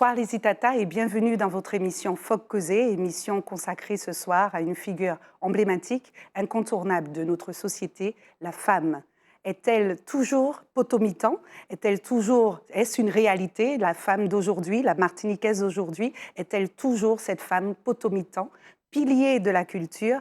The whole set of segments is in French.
Bonsoir les Itata et bienvenue dans votre émission Folk Causé, émission consacrée ce soir à une figure emblématique, incontournable de notre société, la femme. Est-elle toujours potomitan? Est-ce une réalité, la femme d'aujourd'hui, la martiniquaise d'aujourd'hui? Est-elle toujours cette femme potomitan, pilier de la culture,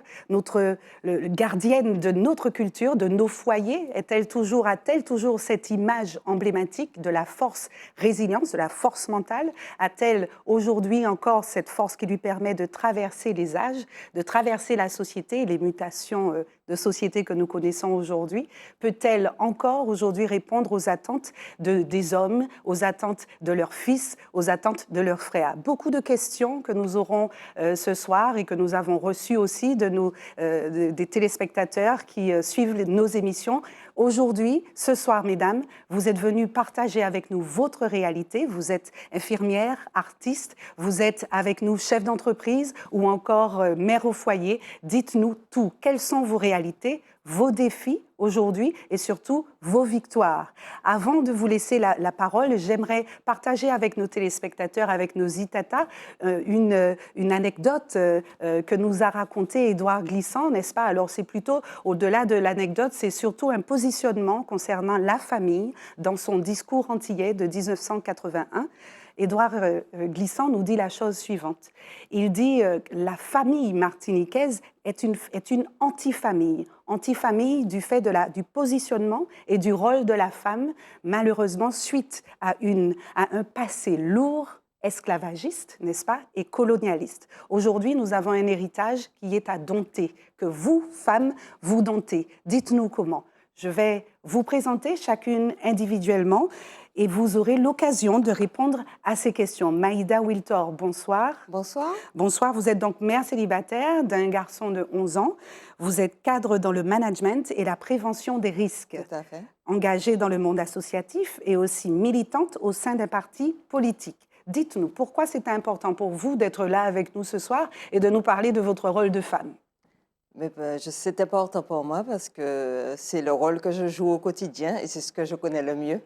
gardienne de notre culture, de nos foyers? A-t-elle toujours cette image emblématique de la force résilience, de la force mentale? A-t-elle aujourd'hui encore cette force qui lui permet de traverser les âges, de traverser la société et les mutations de société que nous connaissons aujourd'hui? Peut-elle encore aujourd'hui répondre aux attentes des hommes, aux attentes de leurs fils, aux attentes de leurs frères? Beaucoup de questions que nous aurons ce soir et que nous avons reçues aussi des téléspectateurs qui suivent nos émissions. Aujourd'hui, ce soir, mesdames, vous êtes venues partager avec nous votre réalité. Vous êtes infirmière, artiste, vous êtes avec nous chef d'entreprise ou encore mère au foyer. Dites-nous tout. Quelles sont vos réalités, vos défis aujourd'hui et surtout vos victoires? Avant de vous laisser la parole, j'aimerais partager avec nos téléspectateurs, avec nos Itata, une anecdote que nous a racontée Édouard Glissant, n'est-ce pas? Alors c'est plutôt, au-delà de l'anecdote, c'est surtout un positionnement concernant la famille dans son discours antillais de 1981. Édouard Glissant nous dit la chose suivante. Il dit la famille martiniquaise est une anti-famille. Anti-famille du fait du positionnement et du rôle de la femme, malheureusement, suite à un passé lourd, esclavagiste, n'est-ce pas, et colonialiste. Aujourd'hui, nous avons un héritage qui est à dompter, que vous, femmes, vous domptez. Dites-nous comment. Je vais vous présenter chacune individuellement et vous aurez l'occasion de répondre à ces questions. Maïda Wiltor, bonsoir. Bonsoir. Bonsoir, vous êtes donc mère célibataire d'un garçon de 11 ans. Vous êtes cadre dans le management et la prévention des risques. Tout à fait. Engagée dans le monde associatif et aussi militante au sein d'un parti politique. Dites-nous, pourquoi c'est important pour vous d'être là avec nous ce soir et de nous parler de votre rôle de femme? C'est important pour moi parce que c'est le rôle que je joue au quotidien et c'est ce que je connais le mieux,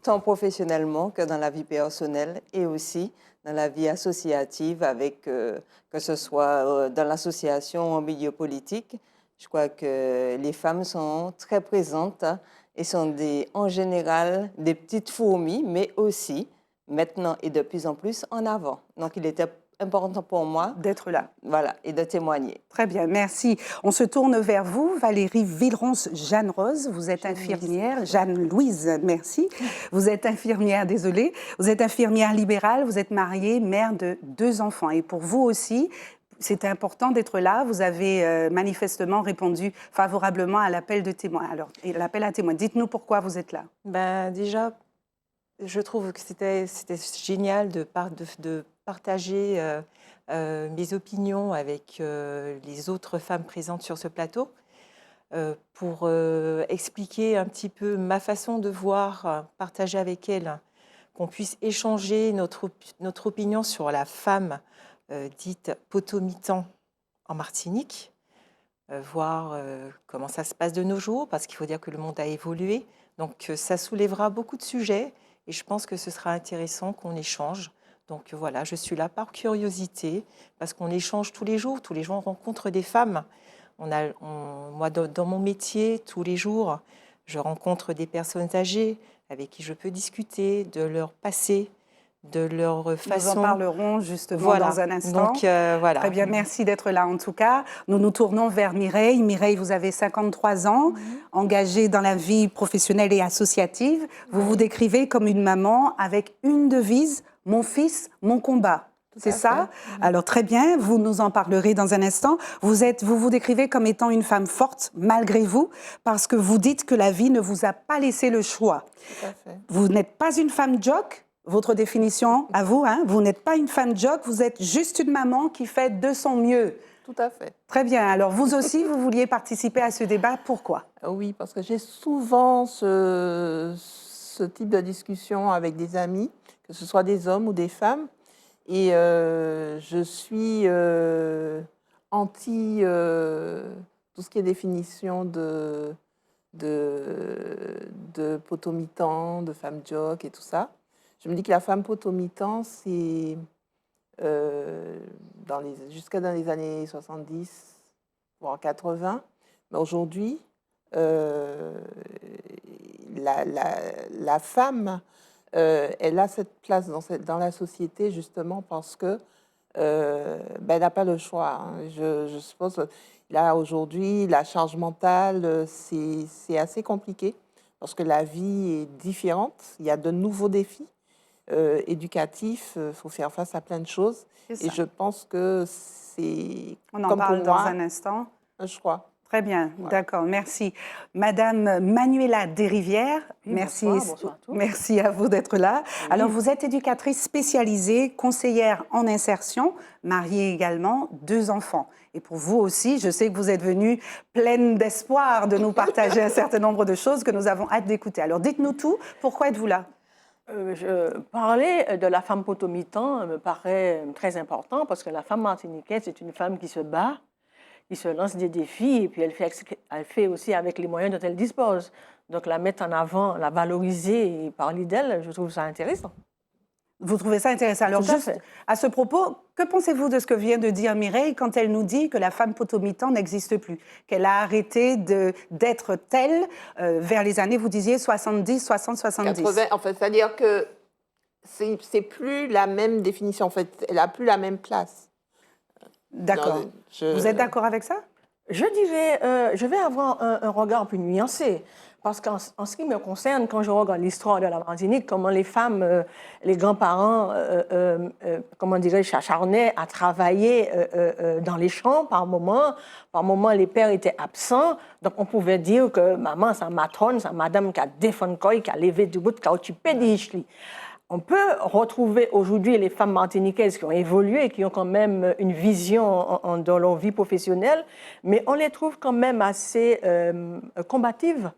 tant professionnellement que dans la vie personnelle et aussi dans la vie associative, que ce soit dans l'association ou au milieu politique. Je crois que les femmes sont très présentes et sont en général des petites fourmis, mais aussi maintenant et de plus en plus en avant. Donc il était important pour moi d'être là. Voilà, et de témoigner. Très bien, merci. On se tourne vers vous, Valérie Villeronce-Jeanne-Rose. Vous êtes infirmière, Jeanne-Louise, merci. Vous êtes infirmière, désolée. Vous êtes infirmière libérale, vous êtes mariée, mère de 2 enfants. Et pour vous aussi, c'était important d'être là. Vous avez manifestement répondu favorablement à l'appel de témoin. Alors, l'appel à témoin, dites-nous pourquoi vous êtes là. Déjà, je trouve que c'était génial de partager mes opinions avec les autres femmes présentes sur ce plateau pour expliquer un petit peu ma façon de voir, partager avec elles, qu'on puisse échanger notre opinion sur la femme dite potomitan en Martinique, voir comment ça se passe de nos jours, parce qu'il faut dire que le monde a évolué. Donc ça soulèvera beaucoup de sujets et je pense que ce sera intéressant qu'on échange. Donc voilà, je suis là par curiosité, parce qu'on échange tous les jours on rencontre des femmes. Moi, dans mon métier, tous les jours, je rencontre des personnes âgées avec qui je peux discuter de leur passé, de leur façon. Nous en parlerons justement dans un instant. Donc, voilà. Très bien, merci d'être là en tout cas. Nous nous tournons vers Mireille. Mireille, vous avez 53 ans, engagée dans la vie professionnelle et associative. Vous vous décrivez comme une maman avec une devise, mon fils, mon combat. C'est ça? Alors très bien, vous nous en parlerez dans un instant. Vous vous décrivez comme étant une femme forte, malgré vous, parce que vous dites que la vie ne vous a pas laissé le choix. Tout à fait. Vous n'êtes pas une femme jock, votre définition à vous, hein? Vous n'êtes pas une femme jock, vous êtes juste une maman qui fait de son mieux. Tout à fait. Très bien, alors vous aussi, vous vouliez participer à ce débat, pourquoi? Oui, parce que j'ai souvent ce type de discussion avec des amis, que ce soit des hommes ou des femmes. Et je suis anti tout ce qui est définition de potomitan, de femme jock et tout ça. je me dis que la femme potomitan, c'est jusqu'à dans les années 70, voire 80. Mais aujourd'hui, la femme, elle a cette place dans la société justement parce que elle n'a pas le choix. Hein. Je suppose que là, aujourd'hui, la charge mentale, c'est assez compliqué parce que la vie est différente. Il y a de nouveaux défis éducatifs. Il faut faire face à plein de choses. Et je pense que c'est, On en comme parle pour dans moi, un instant. un choix. Très bien, Voilà. d'accord, merci. Madame Manuela Desrivières, Oui, merci, bonsoir à tous. merci à vous d'être là. Oui. Alors, vous êtes éducatrice spécialisée, conseillère en insertion, mariée également, 2 enfants. Et pour vous aussi, je sais que vous êtes venue pleine d'espoir de nous partager un certain nombre de choses que nous avons hâte d'écouter. Alors, dites-nous tout, pourquoi êtes-vous là? Parler de la femme potomitan me paraît très important parce que la femme martiniquaise, c'est une femme qui se bat, qui se lance des défis et puis elle fait aussi avec les moyens dont elle dispose. Donc la mettre en avant, la valoriser et parler d'elle, je trouve ça intéressant. Vous trouvez ça intéressant? Alors, Tout à juste fait. à ce propos, que pensez-vous de ce que vient de dire Mireille quand elle nous dit que la femme potomitan n'existe plus, qu'elle a arrêté d'être telle vers les années, vous disiez, 70, 60, 70? 80, en fait, c'est-à-dire que c'est plus la même définition. En fait, elle n'a plus la même place. D'accord. Vous êtes d'accord avec ça? Je dirais, je vais avoir un regard plus nuancé. Parce qu'en ce qui me concerne, quand je regarde l'histoire de la Martinique, comment les femmes, les grands-parents, comment dirais-je, s'acharnaient à travailler dans les champs par moment. Par moment, les pères étaient absents. Donc, on pouvait dire que maman, sa matrone, sa madame qui a défendu, qui a levé du bout, qui a occupé des ichlis. On peut retrouver aujourd'hui les femmes martiniquaises qui ont évolué, qui ont quand même une vision dans leur vie professionnelle, mais on les trouve quand même assez combatives.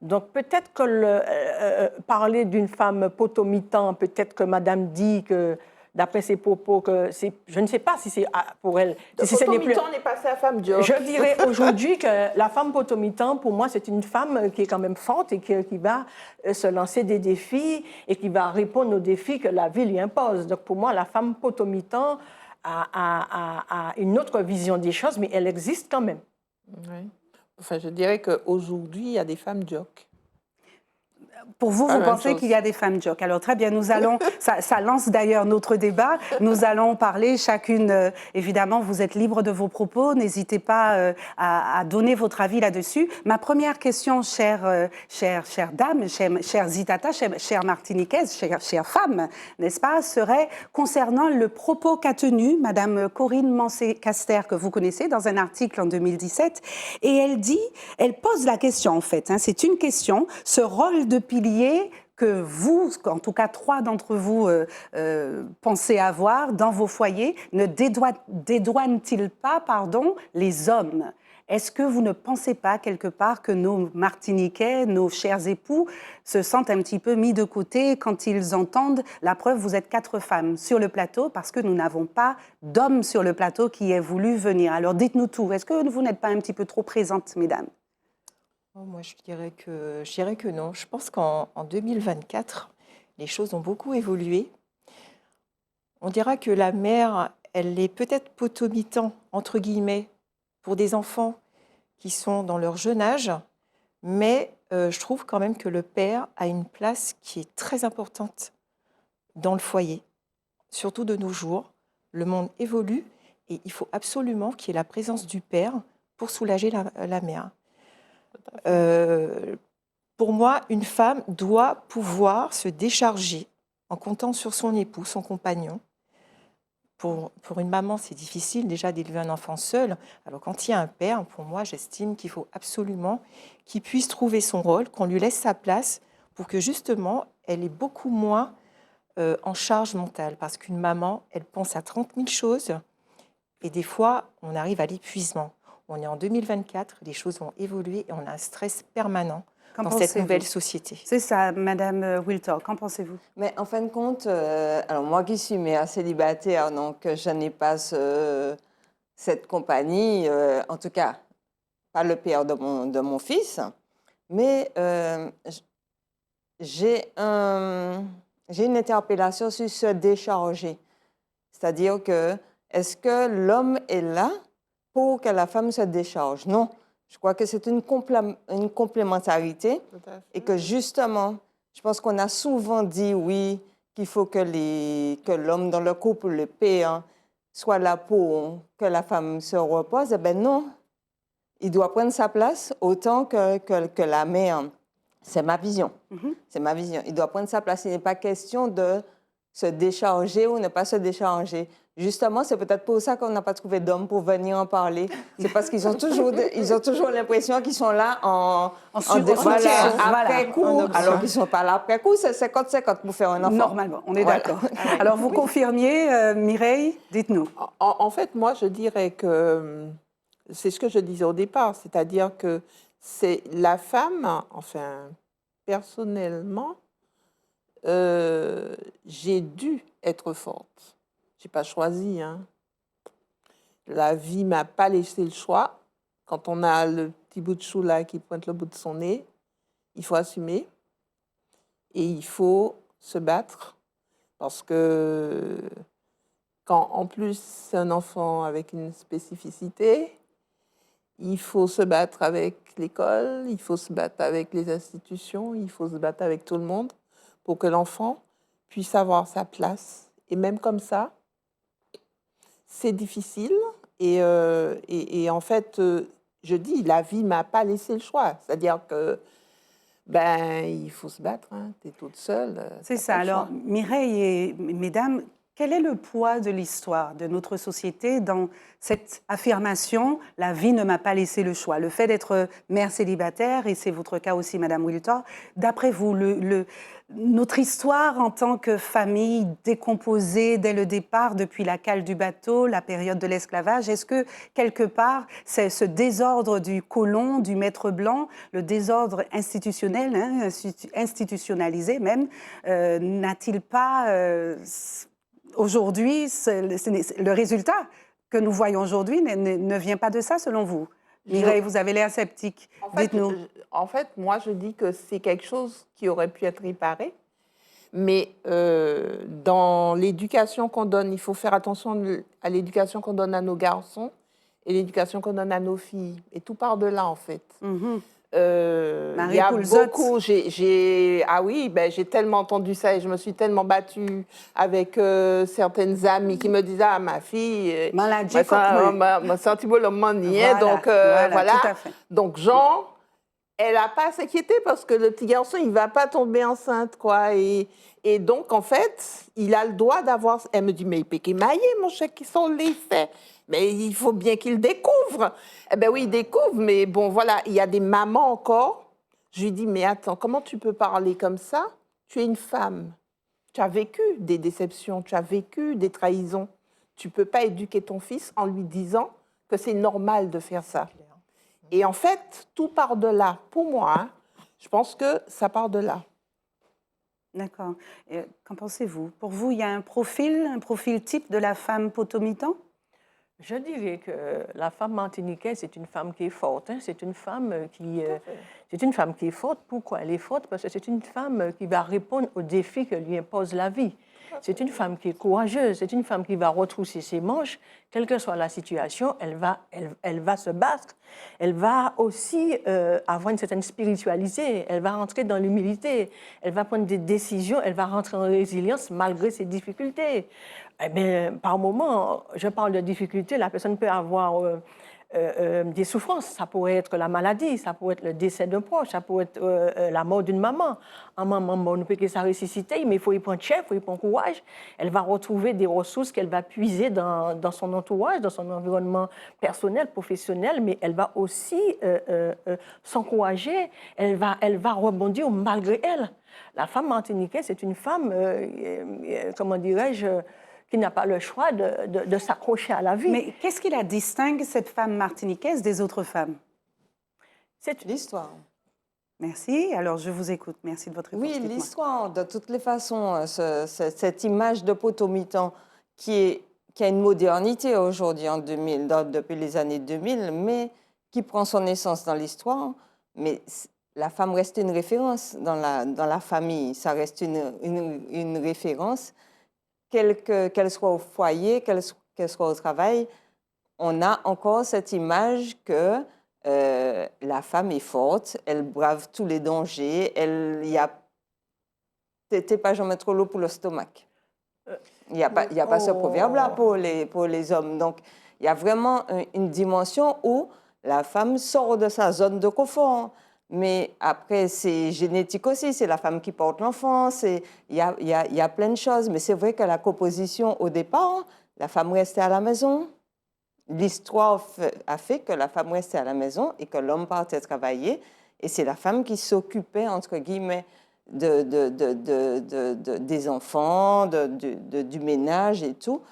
Donc peut-être que parler d'une femme potomitan, peut-être que madame dit que, d'après ses propos, que je ne sais pas si c'est pour elle. Si potomitan n'est passé à femme job. Je dirais aujourd'hui que la femme potomitan, pour moi, c'est une femme qui est quand même forte et qui va se lancer des défis et qui va répondre aux défis que la vie lui impose. Donc pour moi, la femme potomitan a une autre vision des choses, mais elle existe quand même. Oui. Enfin, je dirais qu'aujourd'hui, il y a des femmes jocks. Pour vous, vous pensez qu'il y a des femmes jocks. Alors très bien, nous allons, ça lance d'ailleurs notre débat. Nous allons parler chacune, évidemment, vous êtes libre de vos propos, n'hésitez pas à donner votre avis là-dessus. Ma première question, chère dame, chère Zitata, chère Martiniquaise, chère femme, n'est-ce pas, serait concernant le propos qu'a tenu Madame Corinne Mancé-Caster, que vous connaissez, dans un article en 2017. Et elle pose la question en fait, hein, c'est une question, ce rôle de pilier que vous, en tout cas 3 d'entre vous, pensez avoir dans vos foyers, ne dédouane-t-il pas, les hommes? Est-ce que vous ne pensez pas quelque part que nos Martiniquais, nos chers époux, se sentent un petit peu mis de côté quand ils entendent, la preuve, vous êtes 4 femmes sur le plateau parce que nous n'avons pas d'hommes sur le plateau qui aient voulu venir. Alors dites-nous tout, est-ce que vous n'êtes pas un petit peu trop présentes, mesdames? Moi, je dirais que non. Je pense qu'en 2024, les choses ont beaucoup évolué. On dira que la mère, elle est peut-être potomitan, entre guillemets, pour des enfants qui sont dans leur jeune âge, mais je trouve quand même que le père a une place qui est très importante dans le foyer, surtout de nos jours. Le monde évolue et il faut absolument qu'il y ait la présence du père pour soulager la mère. Pour moi, une femme doit pouvoir se décharger en comptant sur son époux, son compagnon. Pour une maman, c'est difficile déjà d'élever un enfant seul. Alors quand il y a un père, pour moi, j'estime qu'il faut absolument qu'il puisse trouver son rôle, qu'on lui laisse sa place pour que justement, elle ait beaucoup moins en charge mentale. Parce qu'une maman, elle pense à 30 000 choses et des fois, on arrive à l'épuisement. On est en 2024, les choses vont évoluer et on a un stress permanent dans cette nouvelle société. C'est ça, Madame Wiltor, qu'en pensez-vous? Mais en fin de compte, alors moi qui suis mère célibataire, donc je n'ai pas cette compagnie, en tout cas pas le père de mon fils, mais j'ai un j'ai une interpellation sur se décharger. C'est-à-dire que, est-ce que l'homme est là pour que la femme se décharge? Non. Je crois que c'est une complémentarité Tout à fait. et que justement, je pense qu'on a souvent dit, oui, qu'il faut que l'homme dans le couple, le père, soit là pour que la femme se repose. Eh bien non, il doit prendre sa place autant que la mère. C'est ma vision. C'est ma vision. Il doit prendre sa place. Il n'est pas question de se décharger ou ne pas se décharger. Justement, c'est peut-être pour ça qu'on n'a pas trouvé d'hommes pour venir en parler. C'est parce qu'ils ont toujours l'impression qu'ils sont là soutien, après coup, alors qu'ils ne sont pas là après coup. C'est 50-50 pour faire un enfant. Normalement, on est Voilà. d'accord. Alors, vous confirmiez, Mireille, dites-nous. En fait, moi, je dirais que c'est ce que je disais au départ, c'est-à-dire que c'est la femme, enfin, personnellement, j'ai dû être forte. Je n'ai pas choisi. Hein. La vie ne m'a pas laissé le choix. Quand on a le petit bout de chou là qui pointe le bout de son nez, il faut assumer et il faut se battre parce que quand en plus c'est un enfant avec une spécificité, il faut se battre avec l'école, il faut se battre avec les institutions, il faut se battre avec tout le monde pour que l'enfant puisse avoir sa place. Et même comme ça, c'est difficile. Et en fait, je dis, la vie ne m'a pas laissé le choix. C'est-à-dire que, il faut se battre. Hein. Tu es toute seule. C'est ça. Alors, Mireille et mesdames, quel est le poids de l'histoire de notre société dans cette affirmation « la vie ne m'a pas laissé le choix », le fait d'être mère célibataire, et c'est votre cas aussi, Madame Wiltor. D'après vous, notre histoire en tant que famille décomposée dès le départ, depuis la cale du bateau, la période de l'esclavage, est-ce que, quelque part, c'est ce désordre du colon, du maître blanc, le désordre institutionnel, hein, institutionnalisé même, n'a-t-il pas... aujourd'hui, le résultat que nous voyons aujourd'hui ne vient pas de ça, selon vous? Mireille, vous avez l'air sceptique. Dites-nous. En fait, moi, je dis que c'est quelque chose qui aurait pu être réparé. Mais dans l'éducation qu'on donne, il faut faire attention à l'éducation qu'on donne à nos garçons et l'éducation qu'on donne à nos filles. Et tout part de là, en fait. Il y a beaucoup. J'ai tellement entendu ça et je me suis tellement battue avec certaines amies qui me disaient « Ah, ma fille, ma senti le manier. » Donc, voilà. Donc, Jean, elle n'a pas à s'inquiéter parce que le petit garçon, il ne va pas tomber enceinte, quoi. Et donc, en fait, il a le droit d'avoir... Elle me dit « Mais il peut qu'il maille, mon cher, qui sont les faits. » Mais il faut bien qu'il découvre. Eh bien oui, il découvre, mais bon, voilà, il y a des mamans encore. Je lui dis, mais attends, comment tu peux parler comme ça? Tu es une femme. Tu as vécu des déceptions, tu as vécu des trahisons. Tu ne peux pas éduquer ton fils en lui disant que c'est normal de faire ça. Et en fait, tout part de là. Pour moi, hein, je pense que ça part de là. D'accord. Qu'en pensez-vous? Pour vous, il y a un profil type de la femme potomitan? Je dirais que la femme martiniquaise, c'est une femme qui est forte. Hein. C'est une femme qui est forte. Pourquoi elle est forte? Parce que c'est une femme qui va répondre aux défis que lui impose la vie. C'est une femme qui est courageuse. C'est une femme qui va retrousser ses manches, quelle que soit la situation. Elle va se battre. Elle va aussi avoir une certaine spiritualité. Elle va rentrer dans l'humilité. Elle va prendre des décisions. Elle va rentrer en résilience malgré ses difficultés. Eh bien, par moment, je parle de difficultés, la personne peut avoir des souffrances. Ça pourrait être la maladie, ça pourrait être le décès d'un proche, ça pourrait être la mort d'une maman. Un maman, on ne peut que ça ressusciter, mais il faut y prendre chef, il faut y prendre courage. Elle va retrouver des ressources qu'elle va puiser dans son entourage, dans son environnement personnel, professionnel, mais elle va aussi s'encourager, elle va rebondir malgré elle. La femme martiniquaise, c'est une femme, comment dirais-je, qui n'a pas le choix de s'accrocher à la vie. Mais qu'est-ce qui la distingue, cette femme martiniquaise, des autres femmes? C'est l'histoire. Merci. Alors, je vous écoute. Merci de votre réponse. Oui, l'histoire, de toutes les façons, cette image de potomitan qui a une modernité aujourd'hui, en 2000, depuis les années 2000, mais qui prend son essence dans l'histoire. Mais la femme reste une référence dans la famille. Ça reste une référence, qu'elle soit au foyer, qu'elle soit au travail. On a encore cette image que la femme est forte, elle brave tous les dangers, t'es pas jamais trop lourd pour le stomac. Il n'y a pas ce proverbe-là pour les hommes. Donc, il y a vraiment une dimension où la femme sort de sa zone de confort. Mais après, c'est génétique aussi, c'est la femme qui porte l'enfant, il y a plein de choses. Mais c'est vrai que la composition, au départ, la femme restait à la maison. L'histoire a fait que la femme restait à la maison et que l'homme partait travailler. Et c'est la femme qui s'occupait, entre guillemets, des enfants, du ménage et tout.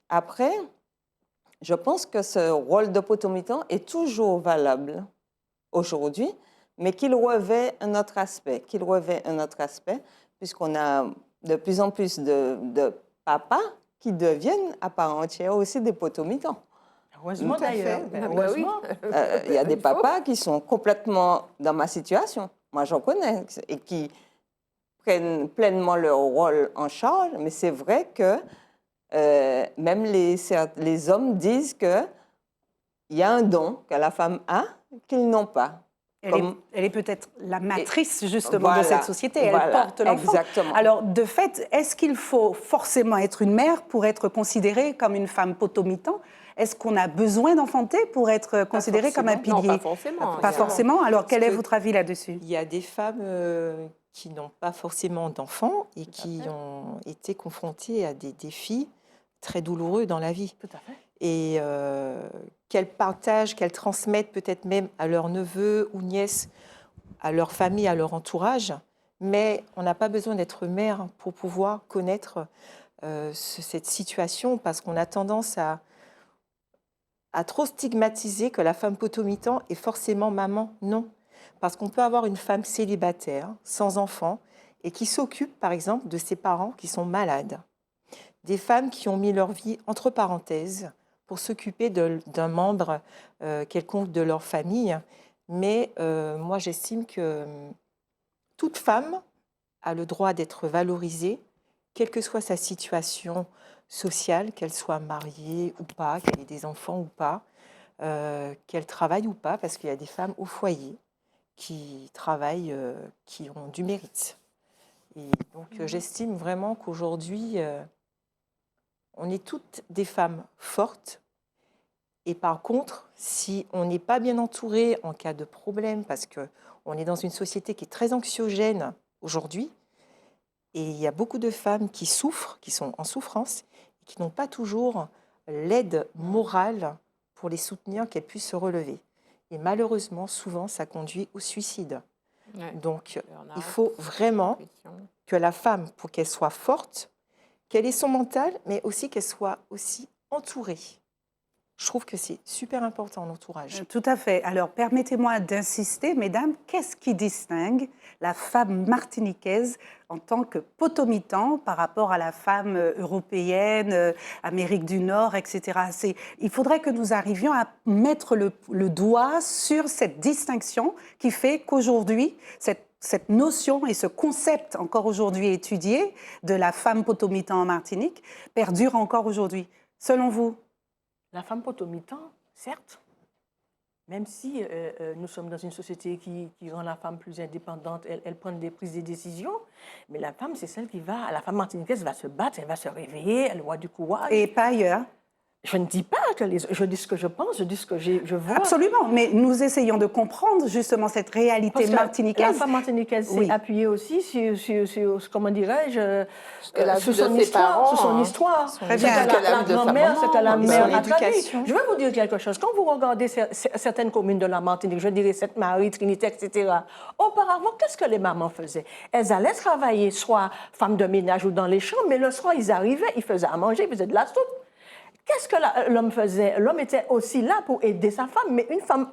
Après, je pense que ce rôle de potomitan est toujours valable aujourd'hui, mais qu'il revêt un autre aspect, puisqu'on a de plus en plus de papas qui deviennent à part entière aussi des potomitans. Heureusement d'ailleurs. Heureusement. Il y a des papas qui sont complètement dans ma situation. Moi, j'en connais, et qui prennent pleinement leur rôle en charge, mais c'est vrai que même les hommes disent qu'il y a un don que la femme a qu'ils n'ont pas. Elle est peut-être la matrice, justement, voilà, de cette société. Elle porte l'enfant. Exactement. Alors, de fait, est-ce qu'il faut forcément être une mère pour être considérée comme une femme potomitan? Est-ce qu'on a besoin d'enfanter pour être considérée comme un pilier? Non, pas forcément. Pas forcément. Alors, quel est que- votre avis là-dessus? Il y a des femmes qui n'ont pas forcément d'enfants et qui ont été confrontées à des défis très douloureux dans la vie. Tout à fait. Et qu'elles partagent, qu'elles transmettent peut-être même à leurs neveux ou nièces, à leur famille, à leur entourage. Mais on n'a pas besoin d'être mère pour pouvoir connaître cette situation, parce qu'on a tendance à trop stigmatiser que la femme potomitan est forcément maman. Non, parce qu'on peut avoir une femme célibataire, sans enfant, et qui s'occupe, par exemple, de ses parents qui sont malades. Des femmes qui ont mis leur vie entre parenthèses pour s'occuper d'un membre quelconque de leur famille. Mais moi, j'estime que toute femme a le droit d'être valorisée, quelle que soit sa situation sociale, qu'elle soit mariée ou pas, qu'elle ait des enfants ou pas, qu'elle travaille ou pas, parce qu'il y a des femmes au foyer qui travaillent, qui ont du mérite. Et donc, j'estime vraiment qu'aujourd'hui, on est toutes des femmes fortes. Et par contre, si on n'est pas bien entouré en cas de problème, parce qu'on est dans une société qui est très anxiogène aujourd'hui, et il y a beaucoup de femmes qui souffrent, qui sont en souffrance, et qui n'ont pas toujours l'aide morale pour les soutenir, qu'elles puissent se relever. Et malheureusement, souvent, ça conduit au suicide. Ouais. Donc, il faut vraiment que la femme, pour qu'elle soit forte, qu'elle ait son mental, mais aussi qu'elle soit aussi entourée. Je trouve que c'est super important, l'entourage. Tout à fait. Alors, permettez-moi d'insister, mesdames, qu'est-ce qui distingue la femme martiniquaise en tant que potomitan par rapport à la femme européenne, Amérique du Nord, etc. Il faudrait que nous arrivions à mettre le doigt sur cette distinction qui fait qu'aujourd'hui, cette notion et ce concept encore aujourd'hui étudié de la femme potomitan en Martinique perdure encore aujourd'hui. Selon vous? La femme potomitan, certes, même si nous sommes dans une société qui rend la femme plus indépendante, elle prend des prises de décision, mais la femme, c'est celle la femme martiniquaise va se battre, elle va se réveiller, elle aura du courage. Et pas ailleurs? Je ne dis pas je dis ce que je pense, je dis ce que je vois. Absolument, mais nous essayons de comprendre justement cette réalité Parce que martiniquaise. la femme martiniquaise s'est appuyée aussi sur comment dirais-je, sur son histoire. Sur son histoire. Très bien. La grand-mère, ce que la mère a traduit. l'éducation. Je vais vous dire quelque chose. Quand vous regardez certaines communes de la Martinique, je dirais Sainte-Marie, Trinité, etc., auparavant, qu'est-ce que les mamans faisaient? Elles allaient travailler, soit femmes de ménage ou dans les champs, mais le soir, ils arrivaient, ils faisaient à manger, ils faisaient de la soupe. Qu'est-ce que l'homme faisait? L'homme était aussi là pour aider sa femme, mais une femme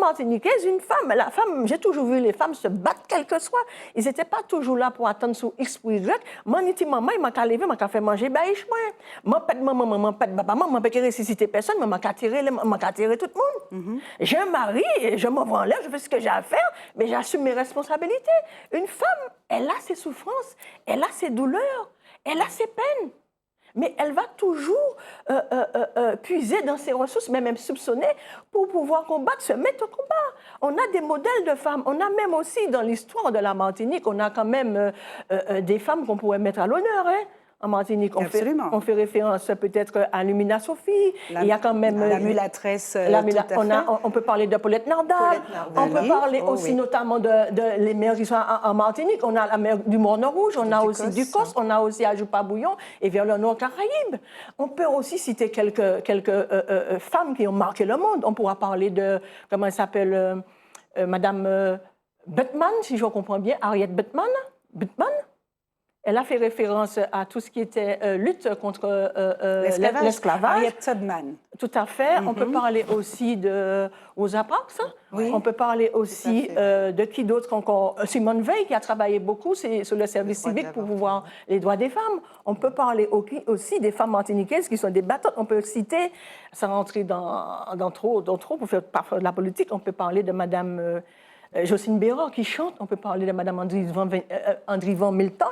martiniquaise, la femme, j'ai toujours vu les femmes se battre quel que soit. Ils n'étaient pas toujours là pour attendre sur X ou Y. Moi, niti maman, il m'a qu'à lever, m'a qu'à faire manger, bah, je moi, pas de maman, maman, pas de papa, maman, pas de ressusciter personne, m'a qu'à tirer tout le monde. J'ai un mari, et je m'en vais en l'air, je fais ce que j'ai à faire, mais j'assume mes responsabilités. Une femme, elle a ses souffrances, elle a ses douleurs, elle a ses peines. Mais elle va toujours puiser dans ses ressources, mais même soupçonner, pour pouvoir combattre, se mettre au combat. On a des modèles de femmes. On a même aussi, dans l'histoire de la Martinique, on a quand même des femmes qu'on pourrait mettre à l'honneur, hein. En Martinique, on fait référence peut-être à Lumina Sophie. Il y a quand même la mulâtresse. On peut parler de Paulette Nardal. On peut parler aussi notamment de les mères qui sont en Martinique. On a la mère du Morne-Rouge, on a aussi Ducos, on a aussi Ajoupa Bouillon et vers le Nord Caraïbe. On peut aussi citer quelques femmes qui ont marqué le monde. On pourra parler de, comment elle s'appelle, Madame Bettman, si je comprends bien, Harriet Bettman. Elle a fait référence à tout ce qui était lutte contre l'esclavage. Harriet Tubman. Tout à fait. On peut parler aussi de Rosa Parks. Oui. On peut parler aussi de qui d'autre encore? Simone Veil, qui a travaillé beaucoup sur le service civique pour pouvoir les droits des femmes. On peut parler aussi des femmes martiniquaises qui sont des battantes. On peut citer, sans rentrer dans trop, pour faire parfois de la politique, on peut parler de Madame Jocelyne Bérard qui chante. On peut parler de Madame Andrivan Milton.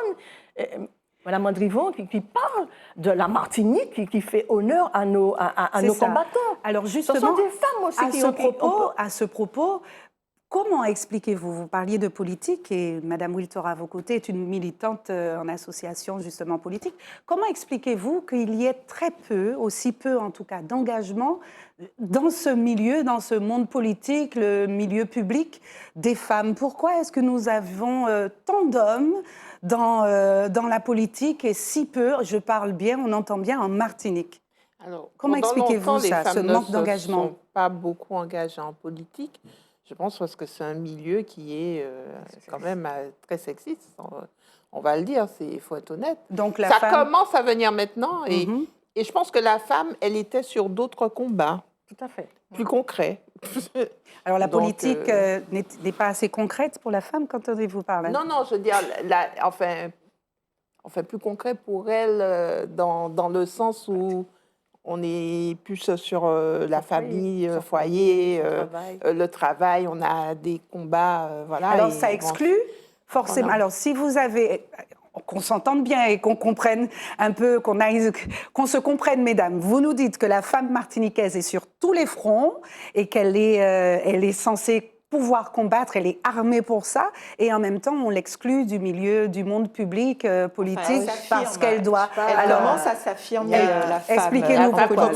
Madame Andrivan qui parle de la Martinique, qui fait honneur à nos combattants. Alors justement, ce sont des femmes aussi à ce propos, comment expliquez-vous? Vous parliez de politique et Madame Wiltor à vos côtés est une militante en association justement politique. Comment expliquez-vous qu'il y ait très peu, aussi peu en tout cas, d'engagement dans ce milieu, dans ce monde politique, le milieu public des femmes? Pourquoi est-ce que nous avons tant d'hommes dans la politique et si peu, je parle bien, on entend bien, en Martinique? Alors, comment expliquez-vous ça, ce manque d'engagement? Elles ne sont pas beaucoup engagées en politique. Je pense parce que c'est un milieu qui est quand même très sexiste. On va le dire, il faut être honnête. Donc ça commence à venir maintenant. Et je pense que la femme, elle était sur d'autres combats. Tout à fait. Plus concrets. Alors la politique n'est pas assez concrète pour la femme quand vous parlez? Non, je veux dire, enfin plus concret pour elle dans le sens où on est plus sur la famille, le foyer, le travail. On a des combats, voilà. Alors ça exclut forcément. Voilà. Alors si vous avez, qu'on s'entende bien et qu'on comprenne un peu, qu'on se comprenne, mesdames, vous nous dites que la femme martiniquaise est sur tous les fronts et qu'elle est censée pouvoir combattre, elle est armée pour ça, et en même temps, on l'exclut du milieu, du monde public, politique, parce qu'elle doit... Elle commence à s'affirmer, la femme. Expliquez-nous pourquoi.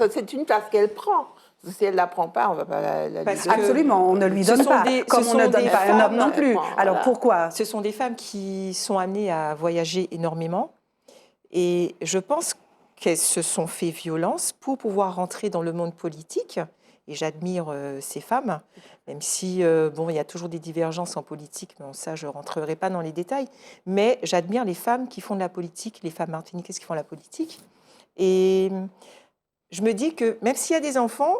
C'est une place qu'elle prend. Si elle ne la prend pas, on ne va pas la lui donner. Absolument, on ne lui donne pas, comme on ne donne pas un homme non plus. Alors pourquoi? Ce sont des femmes qui sont amenées à voyager énormément, et je pense qu'elles se sont fait violence pour pouvoir rentrer dans le monde politique. Et j'admire ces femmes, même si, il y a toujours des divergences en politique, mais ça, je ne rentrerai pas dans les détails. Mais j'admire les femmes qui font de la politique, les femmes martiniquaises qui font de la politique. Et je me dis que même s'il y a des enfants,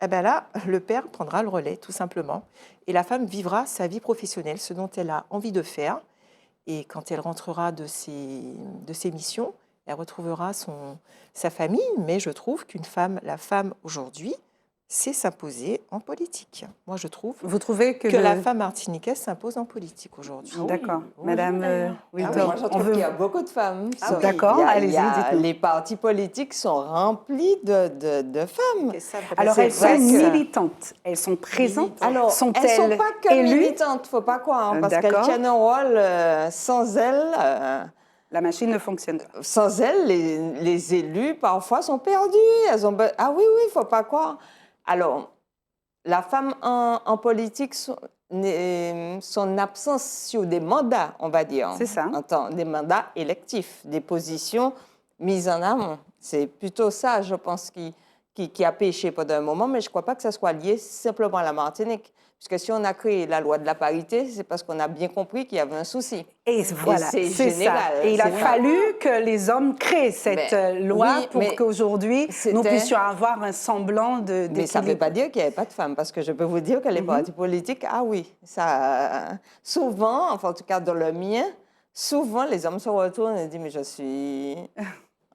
là, le père prendra le relais, tout simplement. Et la femme vivra sa vie professionnelle, ce dont elle a envie de faire. Et quand elle rentrera de ses missions, elle retrouvera sa famille. Mais je trouve la femme aujourd'hui, c'est s'imposer en politique. Moi, je trouve que la femme martiniquaise s'impose en politique aujourd'hui. D'accord. Madame Wiltor. Moi, je trouve qu'il y a beaucoup de femmes. D'accord, allez-y, dites-nous. Les partis politiques sont remplis de femmes. Alors, elles sont militantes, elles sont présentes. Alors, sont-elles elles ne sont pas que élues? militantes, il ne faut pas croire, parce qu'elles tiennent un rôle sans elles. La machine ne fonctionne pas. Sans elles, les élus, parfois, sont perdus. Ah oui, il ne faut pas croire. Alors, la femme en politique, son absence sur des mandats, on va dire. C'est ça. Des mandats électifs, des positions mises en amont. C'est plutôt ça, je pense, qui qui a péché pendant un moment, mais je ne crois pas que ça soit lié simplement à la Martinique. Puisque si on a créé la loi de la parité, c'est parce qu'on a bien compris qu'il y avait un souci. Et voilà, c'est c'est ça. général, Et il a c'est fallu que les hommes créent cette loi oui, pour mais qu'aujourd'hui, nous c'était- puissions avoir un semblant d'équilibre. Mais ça ne veut pas dire qu'il n'y avait pas de femmes, parce que je peux vous dire que les partis politiques, ah oui, ça, souvent, enfin en tout cas dans le mien, souvent les hommes se retournent et disent, mais je suis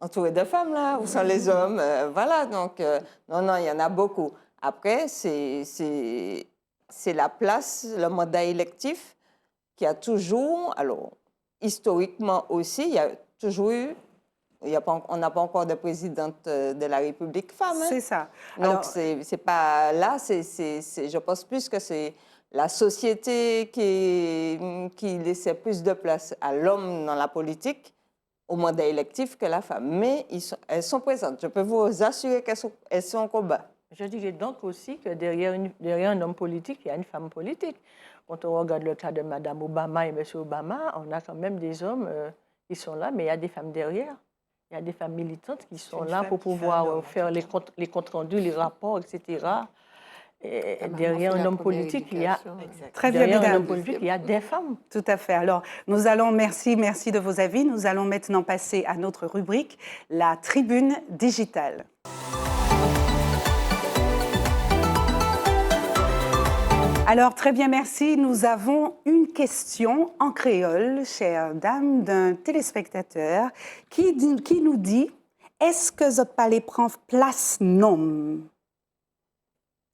entourée de femmes là, où sont les hommes? Voilà, donc non, il y en a beaucoup. Après, c'est la place, le mandat électif qui a toujours, alors historiquement aussi, il y a toujours eu, on n'a pas encore de présidente de la République femme. Hein. C'est ça. Donc, Alors, c'est pas là, je pense plus que c'est la société qui laissait plus de place à l'homme dans la politique, au mandat électif, que la femme. Mais elles sont présentes. Je peux vous assurer qu'elles sont en combat. Je dirais donc aussi que derrière un homme politique, il y a une femme politique. Quand on regarde le cas de Mme Obama et M. Obama, on a quand même des hommes qui sont là, mais il y a des femmes derrière. Il y a des femmes militantes qui sont là pour pouvoir faire les comptes rendus, les rapports, etc. Et derrière un homme politique, il y a très bien, derrière un mesdames. homme politique, il y a des femmes. Tout à fait. Alors, nous allons, merci de vos avis. Nous allons maintenant passer à notre rubrique, la tribune digitale. Alors, très bien, merci. Nous avons une question en créole, chère dame, d'un téléspectateur qui nous dit « Est-ce que vous parlez prendre place nom ?»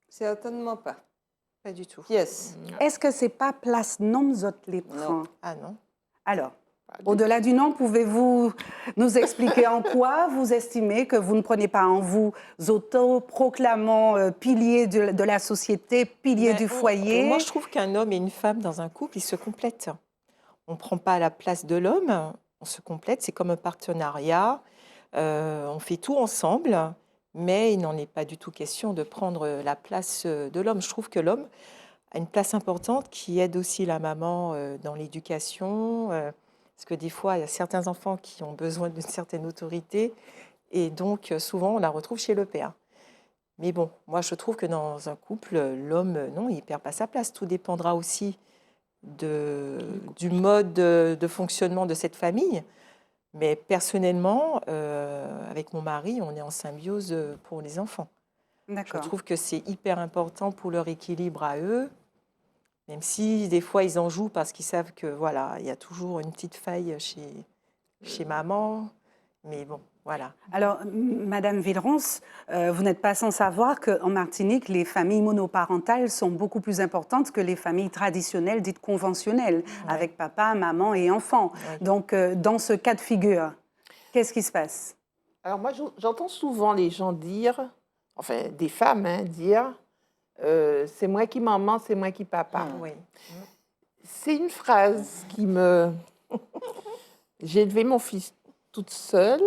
Certainement pas. Pas du tout. Yes. Est-ce que c'est pas place nom vous les prend? Ah non. Alors, au-delà du nom, pouvez-vous nous expliquer en quoi vous estimez que vous ne prenez pas en vous autoproclamant piliers de la société, piliers du foyer? Moi, je trouve qu'un homme et une femme dans un couple, ils se complètent. On ne prend pas la place de l'homme, on se complète. C'est comme un partenariat. On fait tout ensemble, mais il n'en est pas du tout question de prendre la place de l'homme. Je trouve que l'homme a une place importante qui aide aussi la maman dans l'éducation. Parce que des fois, il y a certains enfants qui ont besoin d'une certaine autorité et donc souvent on la retrouve chez le père. Mais bon, moi je trouve que dans un couple, l'homme, non, il ne perd pas sa place. Tout dépendra aussi du mode de fonctionnement de cette famille. Mais personnellement, avec mon mari, on est en symbiose pour les enfants. Je D'accord. trouve que c'est hyper important pour leur équilibre à eux. Même si des fois ils en jouent parce qu'ils savent que voilà, il y a toujours une petite faille chez maman. Mais bon, voilà. Alors, Madame Villerons, vous n'êtes pas sans savoir qu'en Martinique, les familles monoparentales sont beaucoup plus importantes que les familles traditionnelles dites conventionnelles, avec papa, maman et enfants. Donc, dans ce cas de figure, qu'est-ce qui se passe? Alors moi, j'entends souvent les gens dire, enfin des femmes dire, c'est moi qui maman, c'est moi qui papa. Oui. C'est une phrase qui me... J'ai élevé mon fils toute seule.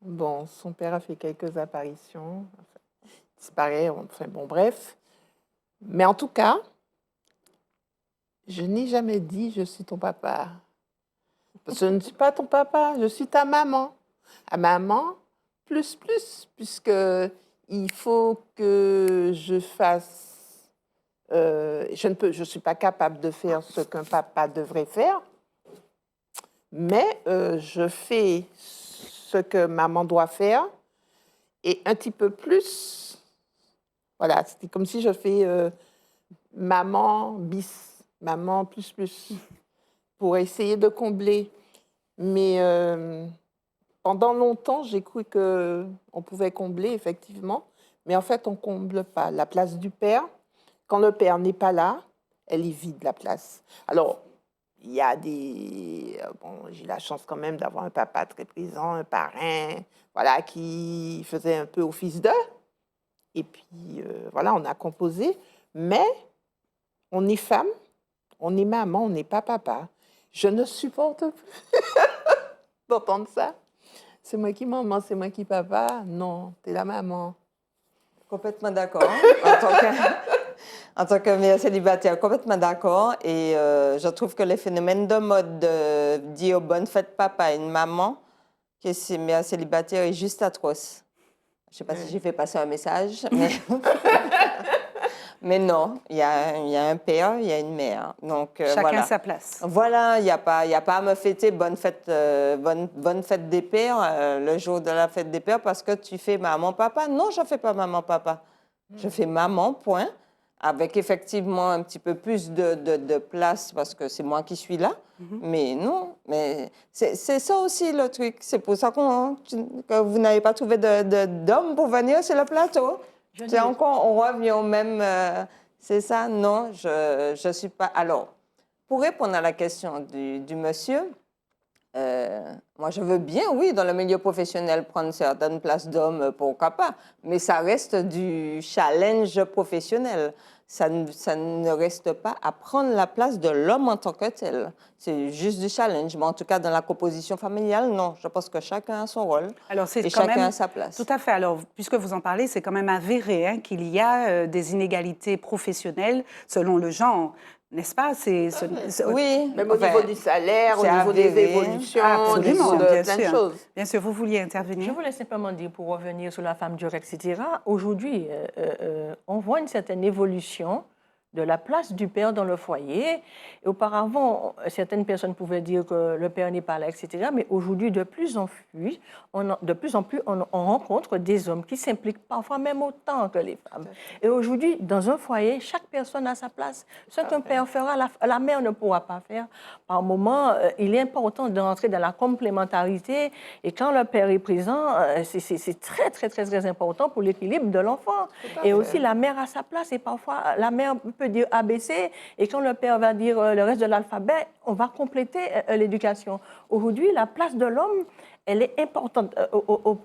Bon, son père a fait quelques apparitions, il disparaît, enfin bon, bref. Mais en tout cas, je n'ai jamais dit « je suis ton papa ». Je ne suis pas ton papa, je suis ta maman. À maman, plus, puisque il faut que je fasse... je ne suis pas capable de faire ce qu'un papa devrait faire, mais je fais ce que maman doit faire et un petit peu plus. Voilà, c'est comme si je fais maman bis, maman plus, pour essayer de combler. Mais pendant longtemps, j'ai cru qu'on pouvait combler, effectivement, mais en fait, on ne comble pas. La place du père, quand le père n'est pas là, elle est vide, la place. Alors, il y a des... Bon, j'ai la chance quand même d'avoir un papa très présent, un parrain, voilà, qui faisait un peu office d'eux. Et puis, voilà, on a composé. Mais on est femme, on est maman, on n'est pas papa. Je ne supporte plus d'entendre ça. C'est moi qui maman, c'est moi qui papa. Non, t'es la maman. Complètement d'accord. En tant que mère célibataire, complètement d'accord. Et je trouve que les phénomènes de mode de dire bonne fête papa à une maman qui est mère célibataire est juste atroce. Je ne sais pas si j'ai fait passer un message, mais, mais non, il y a un père, il y a une mère. Donc, Chacun voilà. sa place. Voilà, il n'y a pas à me fêter bonne fête des pères le jour de la fête des pères parce que tu fais maman-papa. Non, je ne fais pas maman-papa. Je fais maman, point, avec effectivement un petit peu plus de place parce que c'est moi qui suis là. Mais non, mais c'est ça aussi le truc. C'est pour ça que vous n'avez pas trouvé d'homme pour venir sur le plateau. C'est encore, on revient au même... c'est ça, non, je suis pas... Alors, pour répondre à la question du monsieur, moi, je veux bien, oui, dans le milieu professionnel, prendre certaines places d'hommes, pourquoi pas. Mais ça reste du challenge professionnel. Ça ne reste pas à prendre la place de l'homme en tant que tel. C'est juste du challenge. Mais en tout cas, dans la composition familiale, non. Je pense que chacun a son rôle Alors, c'est et quand chacun même, a sa place. tout à fait. Alors, puisque vous en parlez, c'est quand même avéré hein, qu'il y a des inégalités professionnelles selon le genre, n'est-ce pas? Oui, Même au enfin, niveau du salaire, au c'est niveau des avéré. évolutions, au Absolument, niveau de bien plein de sûr. choses. Bien sûr, vous vouliez Je intervenir? voulais simplement dire, pour revenir sur la femme dure, etc., aujourd'hui, on voit une certaine évolution de la place du père dans le foyer. Et auparavant, certaines personnes pouvaient dire que le père n'est pas là, etc. Mais aujourd'hui, de plus en plus, on rencontre des hommes qui s'impliquent parfois même autant que les femmes. Et aujourd'hui, dans un foyer, chaque personne a sa place. Ce qu'un père fera, la mère ne pourra pas faire. Par moment, il est important d'entrer dans la complémentarité. Et quand le père est présent, c'est très, très, très, très important pour l'équilibre de l'enfant. Et aussi, la mère a sa place. Et parfois, la mère peut dire ABC. Et quand le père va dire le reste de l'alphabet, on va compléter l'éducation. Aujourd'hui, la place de l'homme, elle est importante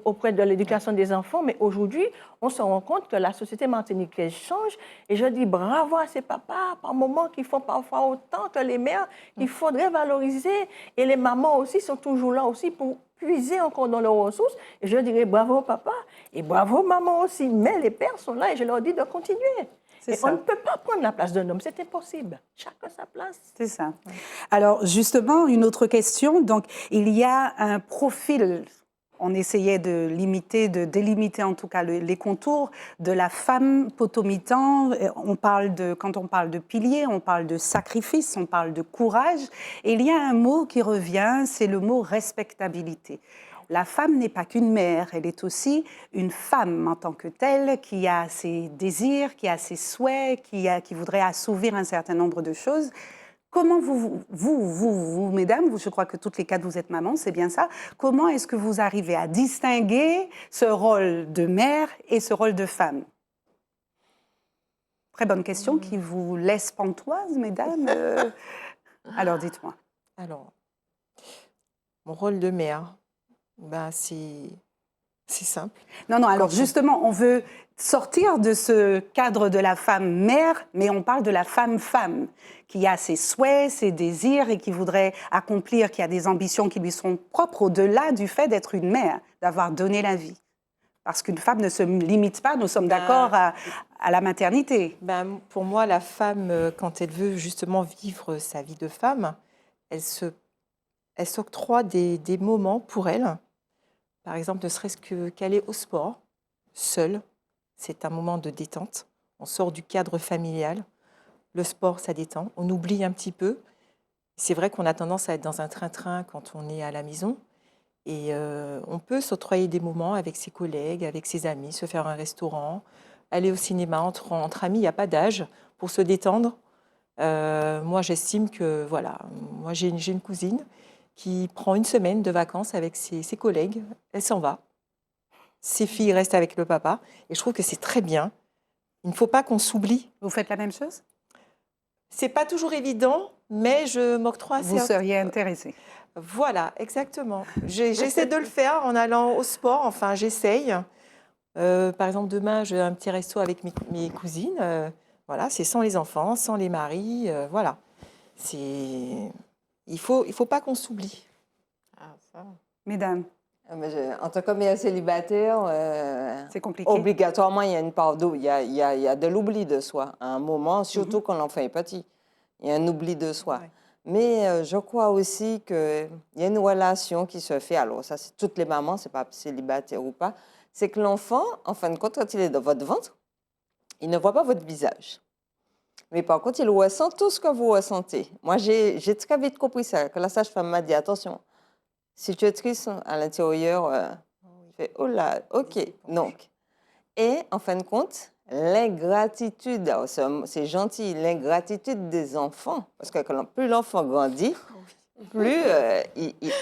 auprès de l'éducation des enfants, mais aujourd'hui, on se rend compte que la société martiniquaise change. Et je dis bravo à ces papas, par moments, qui font parfois autant que les mères, qu'il faudrait valoriser. Et les mamans aussi sont toujours là aussi pour puiser encore dans leurs ressources. Et je dirais bravo papa et bravo maman aussi. Mais les pères sont là et je leur dis de continuer. Et on ne peut pas prendre la place d'un homme, c'est impossible. Chacun sa place. C'est ça. Alors, justement, une autre question. Donc, il y a un profil, on essayait de délimiter en tout cas les contours de la femme potomitan. Quand on parle de pilier, on parle de sacrifice, on parle de courage. Et il y a un mot qui revient, c'est le mot respectabilité. La femme n'est pas qu'une mère, elle est aussi une femme en tant que telle, qui a ses désirs, qui a ses souhaits, qui voudrait assouvir un certain nombre de choses. Comment vous, mesdames, je crois que toutes les quatre vous êtes mamans, c'est bien ça, comment est-ce que vous arrivez à distinguer ce rôle de mère et ce rôle de femme? Très bonne question qui vous laisse pantoise, mesdames. Alors, dites-moi. Alors, mon rôle de mère, ben, c'est simple. Non, alors justement, on veut sortir de ce cadre de la femme mère, mais on parle de la femme-femme, qui a ses souhaits, ses désirs et qui voudrait accomplir, qui a des ambitions qui lui sont propres au-delà du fait d'être une mère, d'avoir donné la vie. Parce qu'une femme ne se limite pas, nous sommes d'accord, à la maternité. Ben, pour moi, la femme, quand elle veut justement vivre sa vie de femme, elle s'octroie des moments pour elle. Par exemple, ne serait-ce qu'aller au sport, seule, c'est un moment de détente. On sort du cadre familial. Le sport, ça détend. On oublie un petit peu. C'est vrai qu'on a tendance à être dans un train-train quand on est à la maison. Et on peut s'octroyer des moments avec ses collègues, avec ses amis, se faire un restaurant, aller au cinéma entre amis. Il n'y a pas d'âge pour se détendre. Moi, j'estime que, voilà, moi j'ai une cousine qui prend une semaine de vacances avec ses collègues. Elle s'en va. Ses filles restent avec le papa. Et je trouve que c'est très bien. Il ne faut pas qu'on s'oublie. Vous faites la même chose? C'est pas toujours évident, mais je m'octroie... Vous seriez intéressée. Voilà, exactement. J'essaie de le faire en allant au sport. Enfin, j'essaye. Par exemple, demain, j'ai un petit resto avec mes cousines. Voilà, c'est sans les enfants, sans les maris. Voilà. Il faut pas qu'on s'oublie. Ah, ça. Mesdames, En tant que mère célibataire, c'est compliqué. obligatoirement, il y a une part d'eau. Il y a de l'oubli de soi à un moment, surtout quand l'enfant est petit. Il y a un oubli de soi. Ouais. Mais je crois aussi qu'il y a une relation qui se fait. Alors, ça, c'est toutes les mamans, c'est pas célibataire ou pas. C'est que l'enfant, en fin de compte, quand il est dans votre ventre, il ne voit pas votre visage. Mais par contre, il ressent tout ce que vous ressentez. Moi, j'ai très vite compris ça. Que la sage-femme m'a dit, attention, si tu es triste à l'intérieur, je fais, oh là, ok. Donc, et en fin de compte, l'ingratitude, alors c'est gentil, l'ingratitude des enfants, parce que plus l'enfant grandit, plus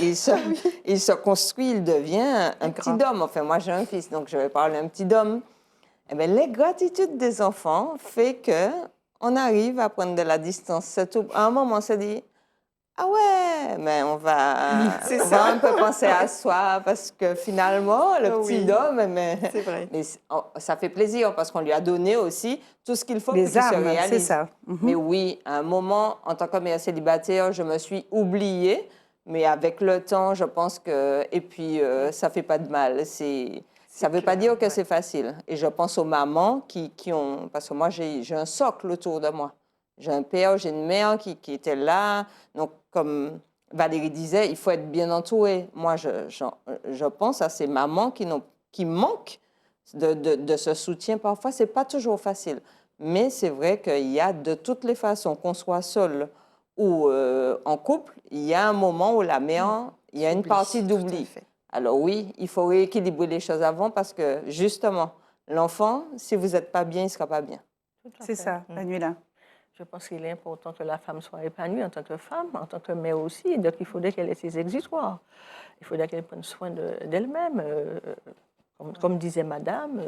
il se construit, il devient un petit homme. Enfin, moi, j'ai un fils, donc je vais parler d'un petit homme. Eh bien, l'ingratitude des enfants fait que on arrive à prendre de la distance. À un moment, on se dit, ah ouais, mais on va un peu penser à soi, parce que finalement, le petit homme, C'est vrai. mais ça fait plaisir, parce qu'on lui a donné aussi tout ce qu'il faut pour qu'il se armes, réalise. c'est ça. Mais oui, à un moment, en tant que mère célibataire, je me suis oubliée, mais avec le temps, je pense que... Et puis, ça ne fait pas de mal. Ça ne veut pas dire que c'est facile. Et je pense aux mamans qui ont... Parce que moi, j'ai un socle autour de moi. J'ai un père, j'ai une mère qui était là. Donc, comme Valérie disait, il faut être bien entouré. Moi, je pense à ces mamans qui manquent de ce soutien. Parfois, ce n'est pas toujours facile. Mais c'est vrai qu'il y a de toutes les façons, qu'on soit seul ou en couple, il y a un moment où la mère, il y a une partie d'oubli. Alors oui, il faut rééquilibrer les choses avant parce que justement, l'enfant, si vous n'êtes pas bien, il ne sera pas bien. C'est ça, Manuela. Je pense qu'il est important que la femme soit épanouie en tant que femme, en tant que mère aussi. Donc, il faudrait qu'elle ait ses exutoires. Il faudrait qu'elle prenne soin d'elle-même. Comme disait madame,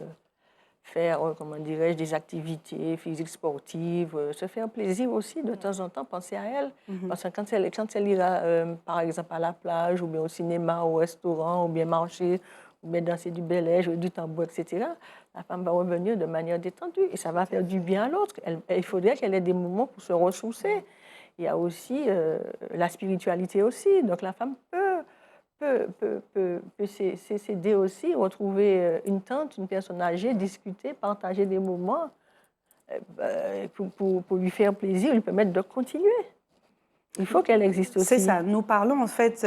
faire, comment dirais-je, des activités physiques, sportives, se faire plaisir aussi de temps en temps, penser à elle. Parce que quand elle ira, par exemple, à la plage, ou bien au cinéma, au restaurant, ou bien marcher, ou bien danser du belège, ou du tambour, etc., la femme va revenir de manière détendue et ça va faire du bien à l'autre. Il faudrait qu'elle ait des moments pour se ressourcer. Il y a aussi la spiritualité aussi. Donc la femme peut s'aider aussi, retrouver une tante, une personne âgée, discuter, partager des moments pour lui faire plaisir, lui permettre de continuer. Il faut qu'elle existe aussi. C'est ça. Nous parlons en fait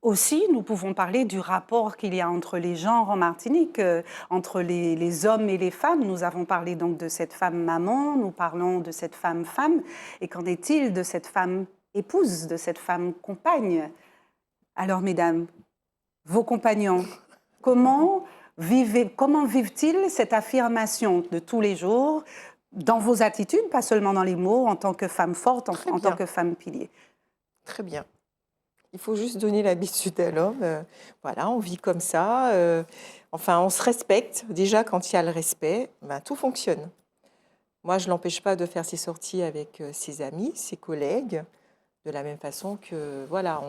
aussi, nous pouvons parler du rapport qu'il y a entre les genres en Martinique, entre les hommes et les femmes. Nous avons parlé donc de cette femme maman, nous parlons de cette femme femme. Et qu'en est-il de cette femme épouse, de cette femme compagne? Alors, mesdames, vos compagnons, comment vivent-ils cette affirmation de tous les jours dans vos attitudes, pas seulement dans les mots, en tant que femme forte, en tant que femme pilier? Très bien. Il faut juste donner l'habitude à l'homme. Voilà, on vit comme ça. Enfin, on se respecte. Déjà, quand il y a le respect, tout fonctionne. Moi, je ne l'empêche pas de faire ses sorties avec ses amis, ses collègues, de la même façon que, voilà,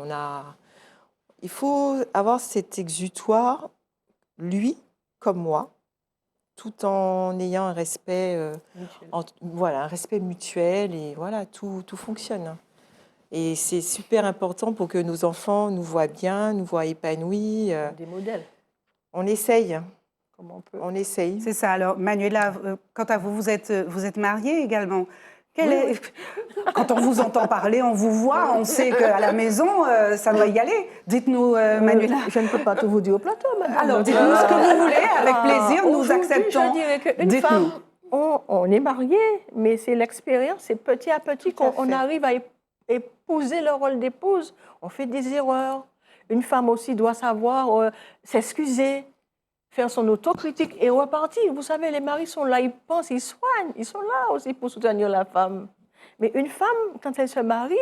il faut avoir cet exutoire, lui comme moi, tout en ayant un respect, un respect mutuel, et voilà, tout fonctionne. Et c'est super important pour que nos enfants nous voient bien, nous voient épanouis. Des modèles. On essaye. Comme on peut. On essaye. C'est ça. Alors, Manuela, quant à vous, vous êtes mariée également. Quand on vous entend parler, on vous voit, on sait qu'à la maison, ça doit y aller. Dites-nous, Manuela. Je ne peux pas tout vous dire au plateau, madame. Alors, dites-nous ce que vous voulez, avec plaisir, nous acceptons. Je dirais qu'une femme, on est marié, mais c'est l'expérience, c'est petit à petit qu'on arrive à épouser le rôle d'épouse. On fait des erreurs. Une femme aussi doit savoir s'excuser, faire son autocritique et repartir. Vous savez, les maris sont là, ils pensent, ils soignent, ils sont là aussi pour soutenir la femme. Mais une femme, quand elle se marie,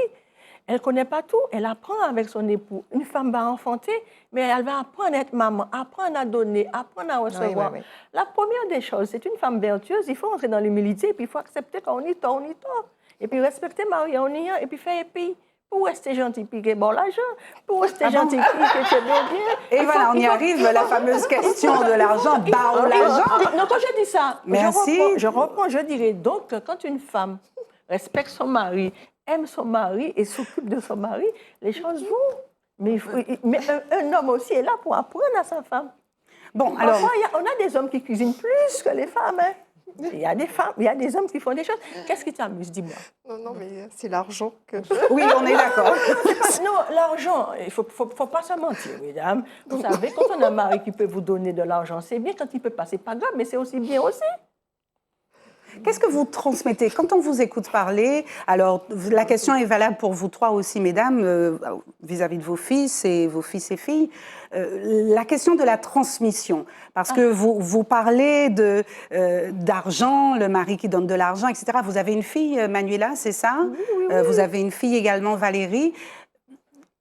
elle ne connaît pas tout, elle apprend avec son époux. Une femme va enfanter, mais elle va apprendre à être maman, apprendre à donner, apprendre à recevoir. Oui. La première des choses, c'est une femme vertueuse, il faut entrer dans l'humilité, puis il faut accepter qu'on y tort, on y tort. Et puis respecter Marie, on y est, et puis faire et puis. Pour rester gentil, piquer bon l'argent. Pour rester gentil, piquer c'est bien. Et voilà, on y arrive, la fameuse question de l'argent. Bah, l'argent. Non, quand je dis ça, merci. Je reprends, je dirais donc que quand une femme respecte son mari, aime son mari et s'occupe de son mari, les choses vont. Mais un homme aussi est là pour apprendre à sa femme. Bon, alors. Parfois, on a des hommes qui cuisinent plus que les femmes. Hein. Il y a des femmes, il y a des hommes qui font des choses. Qu'est-ce qui t'amuse, dis-moi? Non, mais c'est l'argent que Oui, on est d'accord. Non, l'argent, il ne faut pas se mentir, mesdames. Vous savez, quand on a un mari qui peut vous donner de l'argent, c'est bien. Quand il ne peut pas, c'est pas grave, mais c'est aussi bien aussi. Qu'est-ce que vous transmettez quand on vous écoute parler? Alors, la question est valable pour vous trois aussi, mesdames, vis-à-vis de vos fils et filles. La question de la transmission, parce que vous parlez d'argent, le mari qui donne de l'argent, etc. Vous avez une fille, Manuela, c'est ça? Oui. Vous avez une fille également, Valérie.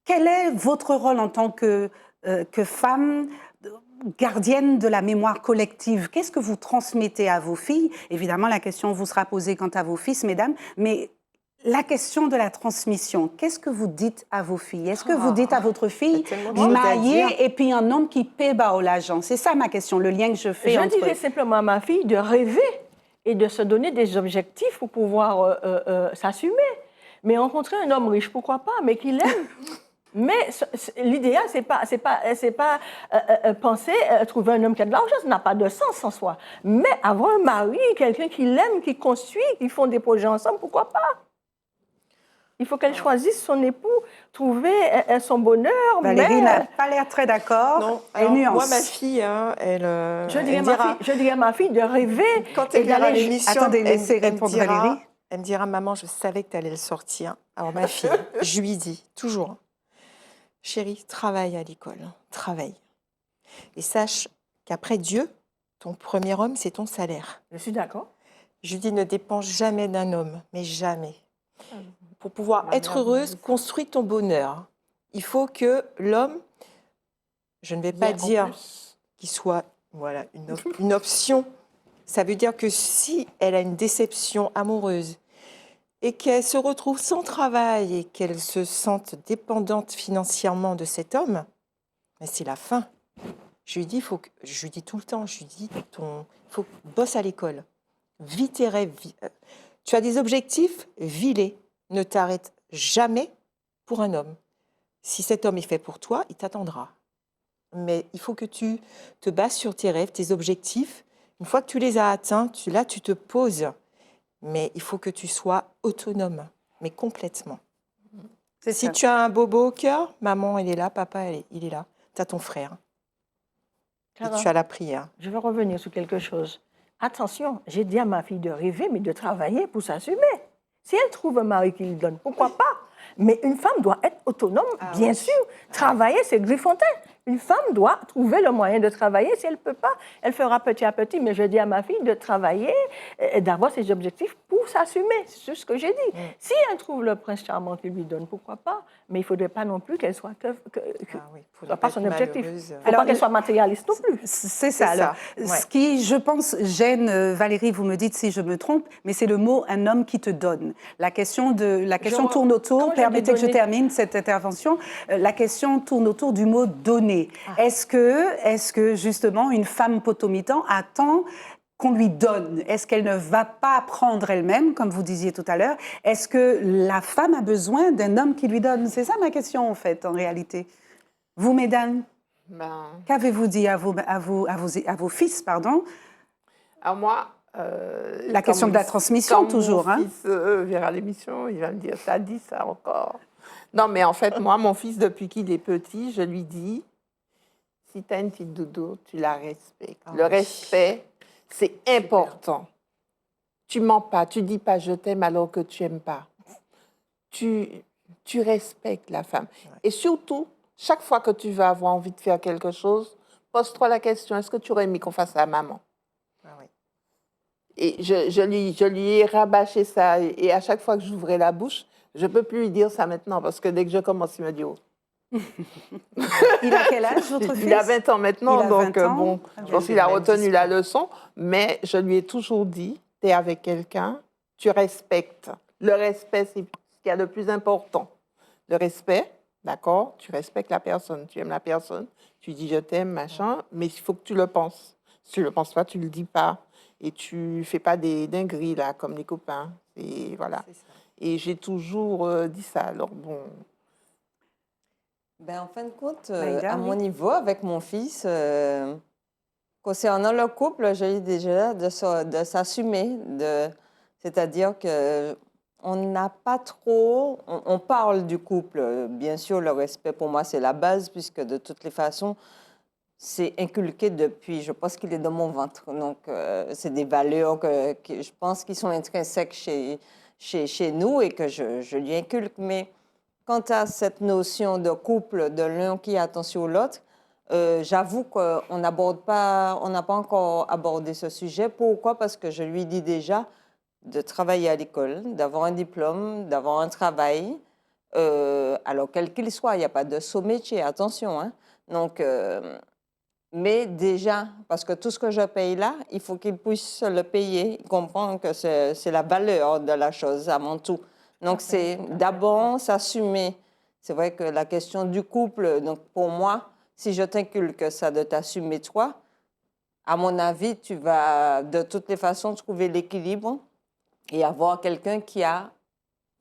Quel est votre rôle en tant que femme gardienne de la mémoire collective? Qu'est-ce que vous transmettez à vos filles? Évidemment, la question vous sera posée quant à vos fils, mesdames, mais la question de la transmission, qu'est-ce que vous dites à vos filles? Est-ce que vous dites à votre fille, mariée, et puis un homme qui paie l'argent? C'est ça ma question, le lien que je fais entre... Je dirais simplement à ma fille de rêver et de se donner des objectifs pour pouvoir s'assumer. Mais rencontrer un homme riche, pourquoi pas, mais qu'il aime. Mais l'idéal, c'est pas penser trouver un homme qui a de l'argent, ça n'a pas de sens en soi. Mais avoir un mari, quelqu'un qui l'aime, qui construit, qui font des projets ensemble, pourquoi pas? Il faut qu'elle choisisse son époux, trouver son bonheur. Valérie n'a pas l'air très d'accord. Non, elle nuance. moi, ma fille, hein, je dirais à ma fille de rêver. Quand elle verra l'émission, attendez, laissez répondre Valérie. Elle me dira, maman, je savais que tu allais le sortir. Alors ma fille, je lui dis toujours, chérie, travaille à l'école, travaille. Et sache qu'après Dieu, ton premier homme, c'est ton salaire. Je suis d'accord. Je lui dis, ne dépends jamais d'un homme, mais jamais. Pour pouvoir être heureuse, construis ton bonheur. Il faut que l'homme, je ne vais pas dire qu'il soit une option. Ça veut dire que si elle a une déception amoureuse et qu'elle se retrouve sans travail et qu'elle se sente dépendante financièrement de cet homme, mais c'est la fin. Je lui dis, je lui dis tout le temps, je lui dis, faut bosse à l'école, vis tes rêves. Tu as des objectifs, vis-les. Ne t'arrête jamais pour un homme. Si cet homme est fait pour toi, il t'attendra. Mais il faut que tu te bases sur tes rêves, tes objectifs. Une fois que tu les as atteints, là, tu te poses. Mais il faut que tu sois autonome, mais complètement. Si tu as un bobo au cœur, maman, elle est là, papa, il est là. Tu as ton frère. Et tu as la prière. Je veux revenir sur quelque chose. Attention, j'ai dit à ma fille de rêver, mais de travailler pour s'assumer. Si elle trouve un mari qui lui donne, pourquoi pas? Mais une femme doit être autonome, bien sûr. Travailler, c'est Griffontaine. Une femme doit trouver le moyen de travailler. Si elle ne peut pas, elle fera petit à petit. Mais je dis à ma fille de travailler et d'avoir ses objectifs pour s'assumer. C'est ce que j'ai dit. Si elle trouve le prince charmant qui lui donne, pourquoi pas? Mais il ne faudrait pas non plus qu'elle soit pas son objectif. Il ne faut pas qu'elle soit matérialiste non plus. C'est ça. Alors, ce qui, je pense, gêne, Valérie, vous me dites si je me trompe, mais c'est le mot « un homme qui te donne ». La question tourne autour, permettez que je termine cette intervention, la question tourne autour du mot « donner ». Est-ce que, justement, une femme potomitan attend qu'on lui donne? Est-ce qu'elle ne va pas prendre elle-même, comme vous disiez tout à l'heure? Est-ce que la femme a besoin d'un homme qui lui donne? C'est ça ma question, en fait, en réalité. Vous, mesdames, qu'avez-vous dit à vos fils, pardon? Alors moi... la question de la transmission, toujours. Quand mon fils verra l'émission, il va me dire, t'as dit ça encore? Non, mais en fait, moi, mon fils, depuis qu'il est petit, je lui dis, si tu as une petite doudou, tu la respectes. Le respect, c'est important. Tu mens pas, tu dis pas je t'aime alors que tu aimes pas. Tu respectes la femme. Et surtout, chaque fois que tu vas avoir envie de faire quelque chose, pose-toi la question, est-ce que tu aurais aimé qu'on fasse ça à maman? Et je lui ai rabâché ça. Et à chaque fois que j'ouvrais la bouche, je ne peux plus lui dire ça maintenant, parce que dès que je commence, il me dit « oh ». Il a quel âge, votre fils? Il a 20 ans maintenant, il a 20 donc ans. bon, je pense qu'il a retenu la leçon. Mais je lui ai toujours dit, tu es avec quelqu'un, tu respectes. Le respect, c'est ce qu'il y a de plus important. Le respect, d'accord, tu respectes la personne, tu aimes la personne, tu dis je t'aime, machin, mais il faut que tu le penses. Si tu ne le penses pas, tu ne le dis pas. Et tu ne fais pas des dingueries, là, comme les copains. Et voilà. Et j'ai toujours dit ça. Alors, bon... En fin de compte, à mon niveau, avec mon fils, Concernant le couple, j'ai dit déjà de s'assumer, c'est-à-dire que on n'a pas trop, on parle du couple, bien sûr, le respect pour moi c'est la base, puisque de toutes les façons, c'est inculqué depuis, je pense qu'il est dans mon ventre. Donc, c'est des valeurs que je pense qui sont intrinsèques chez nous et que je lui inculque. Mais quant à cette notion de couple, de l'un qui attend sur l'autre, j'avoue qu'on n'a pas encore abordé ce sujet. Pourquoi? Parce que je lui dis déjà de travailler à l'école, d'avoir un diplôme, d'avoir un travail, alors quel qu'il soit, il n'y a pas de saut métier, attention. Hein. Donc, mais déjà, parce que tout ce que je paye là, il faut qu'il puisse le payer, comprendre que c'est la valeur de la chose avant tout. Donc, c'est d'abord s'assumer. C'est vrai que la question du couple, donc pour moi, si je t'inculque ça de t'assumer toi, à mon avis, tu vas de toutes les façons trouver l'équilibre et avoir quelqu'un qui a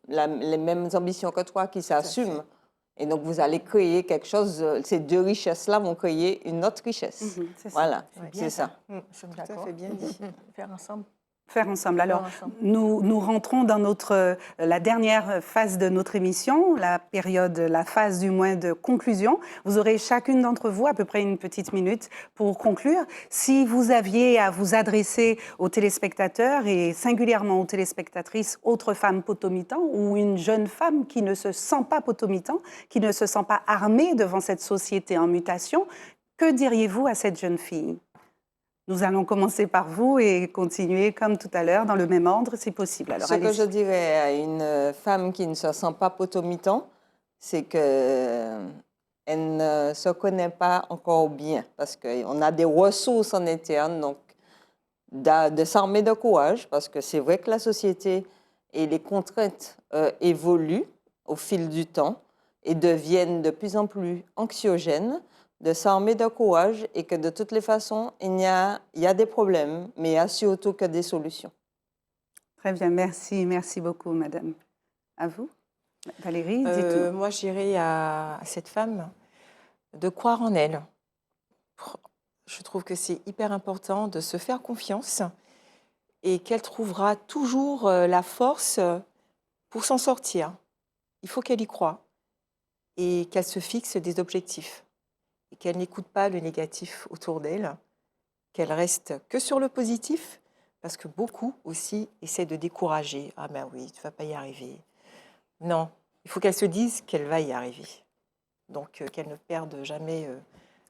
les mêmes ambitions que toi, qui s'assume. Et donc, vous allez créer quelque chose, ces deux richesses-là vont créer une autre richesse. C'est ça. Voilà, bien c'est ça. Je suis Tout à d'accord. fait bien dit. Faire ensemble. Faire ensemble. Alors, ensemble. nous rentrons dans la dernière phase de notre émission, la phase du moins de conclusion. Vous aurez chacune d'entre vous à peu près une petite minute pour conclure. Si vous aviez à vous adresser aux téléspectateurs et singulièrement aux téléspectatrices, autres femmes potomitans ou une jeune femme qui ne se sent pas potomitan, qui ne se sent pas armée devant cette société en mutation, que diriez-vous à cette jeune fille ? Nous allons commencer par vous et continuer comme tout à l'heure, dans le même ordre, si possible. Alors, Ce que allez-y. je dirais à une femme qui ne se sent pas potomitan, c'est qu'elle ne se connaît pas encore bien, parce qu'on a des ressources en interne, donc de s'armer de courage, parce que c'est vrai que la société et les contraintes évoluent au fil du temps et deviennent de plus en plus anxiogènes, de s'armer de courage et que de toutes les façons, il y a des problèmes, mais il y a surtout que des solutions. Très bien, merci. Merci beaucoup, madame. À vous, Valérie, dites-nous. Moi, je dirais à cette femme de croire en elle. Je trouve que c'est hyper important de se faire confiance et qu'elle trouvera toujours la force pour s'en sortir. Il faut qu'elle y croie et qu'elle se fixe des objectifs et qu'elle n'écoute pas le négatif autour d'elle, qu'elle reste que sur le positif, parce que beaucoup aussi essaient de décourager. Ah ben oui, tu ne vas pas y arriver. Non, il faut qu'elle se dise qu'elle va y arriver. Donc qu'elle ne perde jamais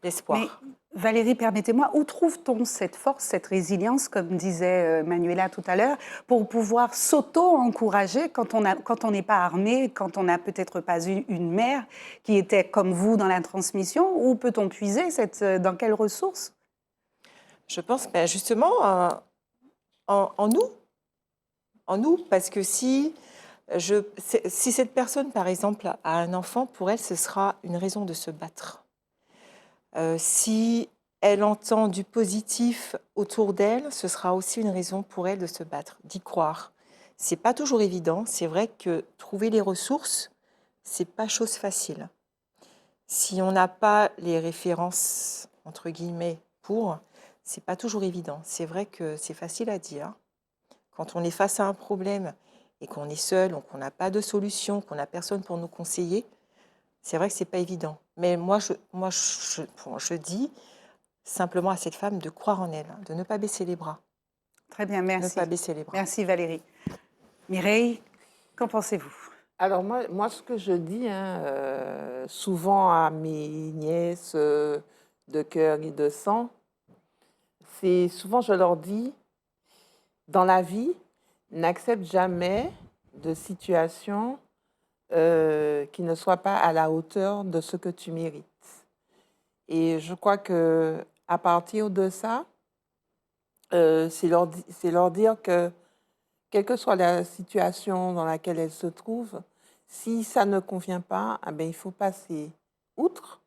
l'espoir. Mais Valérie, permettez-moi, où trouve-t-on cette force, cette résilience, comme disait Manuela tout à l'heure, pour pouvoir s'auto-encourager quand on n'est pas armé, quand on n'a peut-être pas eu une mère qui était comme vous dans la transmission? Où peut-on puiser dans quelles ressources? Je pense justement en nous. En nous, parce que si cette personne, par exemple, a un enfant, pour elle, ce sera une raison de se battre. Si elle entend du positif autour d'elle, ce sera aussi une raison pour elle de se battre, d'y croire. C'est pas toujours évident. C'est vrai que trouver les ressources, c'est pas chose facile. Si on n'a pas les références, entre guillemets, c'est pas toujours évident. C'est vrai que c'est facile à dire. Quand on est face à un problème et qu'on est seul, qu'on n'a pas de solution, qu'on n'a personne pour nous conseiller, c'est vrai que c'est pas évident. Mais moi, je dis simplement à cette femme de croire en elle, de ne pas baisser les bras. Très bien, merci. Ne pas baisser les bras. Merci Valérie. Mireille, qu'en pensez-vous? Alors moi, ce que je dis souvent à mes nièces de cœur et de sang, c'est souvent je leur dis, dans la vie, n'accepte jamais de situation qui ne soit pas à la hauteur de ce que tu mérites. Et je crois que à partir de ça, c'est leur dire que, quelle que soit la situation dans laquelle elles se trouvent, si ça ne convient pas, eh bien, il faut passer outre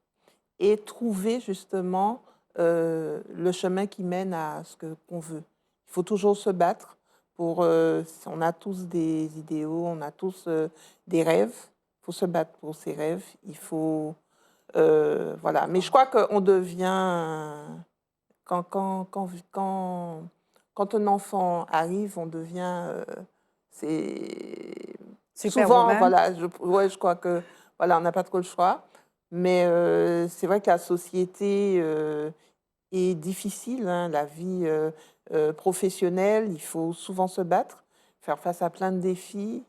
et trouver justement le chemin qui mène à ce qu'on veut. Il faut toujours se battre pour... on a tous des idéaux, on a tous des rêves. Il faut se battre pour ses rêves. Il faut... voilà. Mais je crois qu'on devient quand un enfant arrive, on devient... c'est Superwoman. souvent, voilà, je crois que voilà, on n'a pas trop le choix. Mais c'est vrai que la société est difficile, hein, la vie professionnelle, il faut souvent se battre, faire face à plein de défis.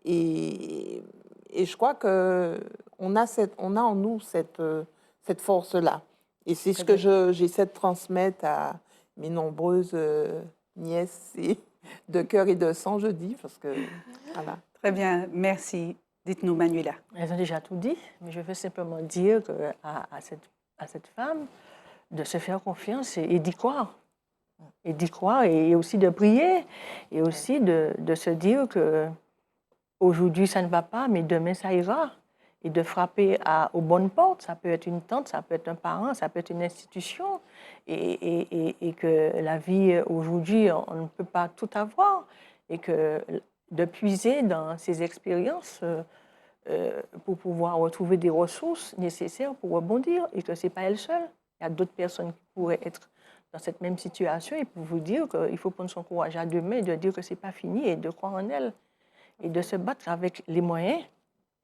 Et, et je crois qu'on a, on a en nous cette force-là. Et c'est ce que j'essaie de transmettre à mes nombreuses nièces de cœur et de sang, je dis, parce que voilà. Très bien, merci. Dites-nous, Manuela. Elles ont déjà tout dit, mais je veux simplement dire à cette femme de se faire confiance et d'y croire. Et d'y croire et aussi de prier et aussi de se dire que aujourd'hui ça ne va pas, mais demain ça ira. Et de frapper aux bonnes portes. Ça peut être une tante, ça peut être un parent, ça peut être une institution. Et que la vie aujourd'hui, on ne peut pas tout avoir. Et que de puiser dans ces expériences pour pouvoir retrouver des ressources nécessaires pour rebondir. Et que ce n'est pas elle seule. Il y a d'autres personnes qui pourraient être dans cette même situation et pour vous dire qu'il faut prendre son courage à deux mains et de dire que ce n'est pas fini et de croire en elle. Et de se battre avec les moyens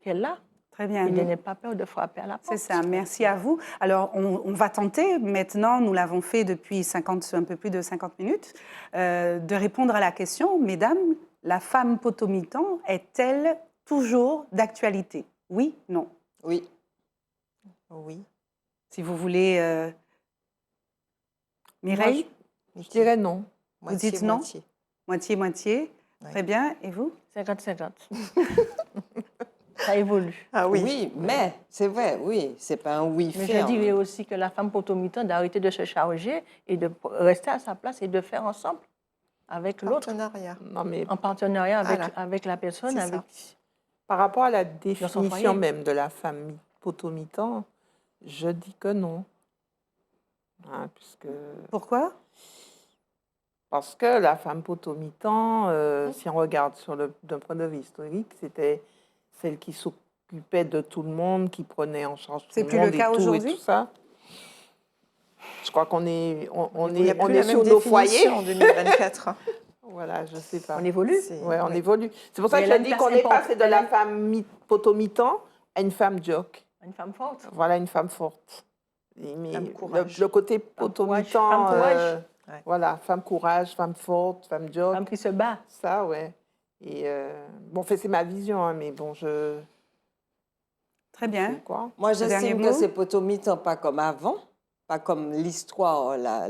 qu'elle a. Très bien. Et de n'aie pas peur de frapper à la porte. C'est ça, merci à vous. Alors, on va tenter maintenant, nous l'avons fait depuis un peu plus de 50 minutes, de répondre à la question, mesdames, la femme potomitan est-elle toujours d'actualité? Oui, non? Oui. Oui. Si vous voulez... Mireille? Je dirais non. Vous dites non? Moitié. Moitié-moitié. Oui. Très bien. Et vous? 50-50. Ça évolue. Ah oui. Oui, mais c'est vrai, oui, c'est pas un oui Mais je ferme. dirais aussi que la femme potomitan d'arrêter de se charger et de rester à sa place et de faire ensemble avec l'autre, Partenariat. Non, mais en partenariat Voilà. avec la personne. C'est Avec... par rapport à la foyer. définition même de la femme potomitan, je dis que non. Hein, puisque... Pourquoi? Parce que la femme potomitan, si on regarde d'un point de vue historique, c'était celle qui s'occupait de tout le monde, qui prenait en charge tout C'est le plus monde le cas et tout aujourd'hui? ça. Je crois qu'on est, on Il n'y a est, on plus est la sur même nos foyers. définition en 2024. Voilà, je sais pas. On évolue. Ouais, on évolue. C'est pour ça Mais que elle a je une dis place qu'on est importante. passé de la femme potomitan à une femme jock. Une femme forte. Voilà, une femme forte. Mais Femme courage. le côté potomitan, Femme courage. Ouais. voilà, femme courage, femme forte, femme jock. Femme qui se bat. Ça, ouais. Et bon, fait, c'est ma vision, hein, mais bon, Très bien. c'est quoi? Moi, Le dernier j'estime mot? que c'est potomitan pas comme avant, pas comme l'histoire l'a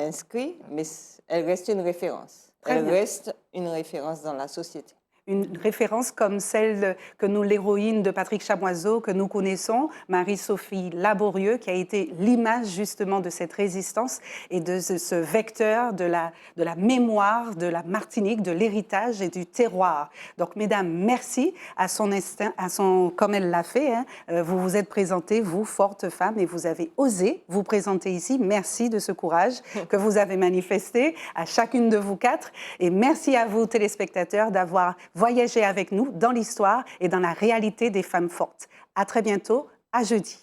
inscrit, mais elle reste une référence. Très Elle bien. reste une référence dans la société. Une référence comme celle que l'héroïne de Patrick Chamoiseau, que nous connaissons, Marie-Sophie Laborieux, qui a été l'image justement de cette résistance et de ce vecteur de la mémoire de la Martinique, de l'héritage et du terroir. Donc, mesdames, merci à son instinct, comme elle l'a fait. Hein, vous vous êtes présentées, vous, fortes femmes, et vous avez osé vous présenter ici. Merci de ce courage que vous avez manifesté à chacune de vous quatre. Et merci à vous, téléspectateurs, d'avoir voyager avec nous dans l'histoire et dans la réalité des femmes fortes. À très bientôt, à jeudi.